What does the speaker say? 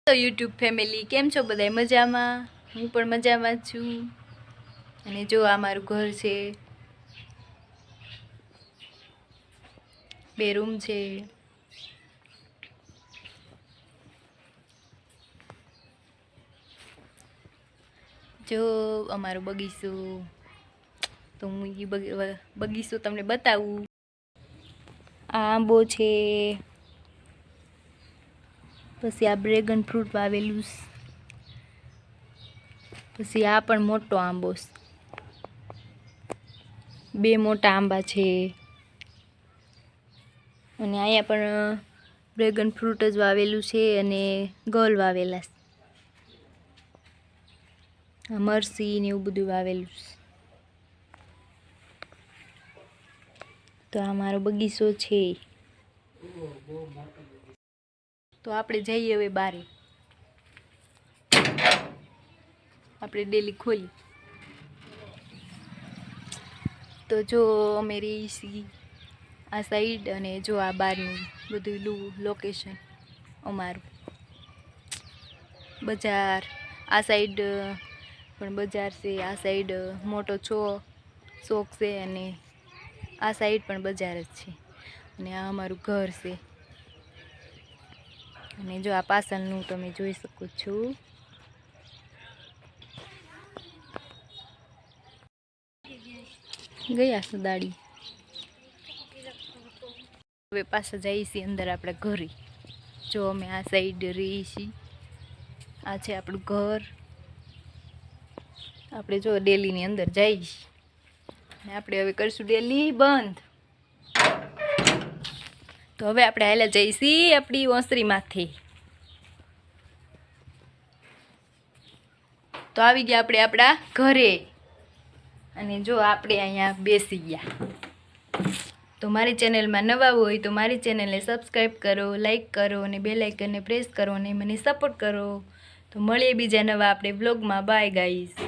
તો YouTube family કેમ છો બધાય મજામાં? હું પણ મજામાં છું. અને જો આ મારું ઘર છે, 2 રૂમ છે. જો અમારો બગીચો, તો હું એ બગીચો તમને બતાવું. આ આંબો છે, પછી આ ડ્રેગન ફ્રૂટ વાવેલું, પછી આ પણ મોટો આંબો છે. 2 મોટા આંબા છે. અને અહીંયા પણ ડ્રેગન ફ્રૂટ જ વાવેલું છે અને ગોલ વાવેલા છે. આ મરસી ને એવું બધું વાવેલું છે. તો આ મારો બગીચો છે. તો આપણે જઈએ હવે બારે. આપણે ડેલી ખોલી. તો જો અમે રહી છીએ આ સાઈડ, અને જો આ બારનું બધું લોકેશન અમારું. બજાર આ સાઈડ પણ બજાર છે, આ સાઈડ મોટો ચોક છે, અને આ સાઈડ પણ બજાર જ છે. અને આ અમારું ઘર છે. અને જો આ પાછળનું તમે જોઈ શકો છો. ગયા છે દાડી. હવે પાછા જઈએ છીએ અંદર આપણા ઘરે. જો અમે આ સાઈડ રહીએ છીએ. આ છે આપણું ઘર. આપણે જો ડેલીની અંદર જઈએ, અને આપણે હવે કરીશું ડેલી બંધ. તો હવે આપણે હાલ્યા જઈશી આપણી ઓસરીમાંથી. તો આવી ગયા આપણે આપણા ઘરે, અને જો આપણે અહીંયા બેસી ગયા. તો મારી ચેનલમાં નવા હોય તો મારી ચેનલને સબસ્ક્રાઈબ કરો, લાઈક કરો, અને બેલ આઇકનને પ્રેસ કરો, અને મને સપોર્ટ કરો. તો મળીએ બીજા નવા આપણે વ્લોગમાં. By guys.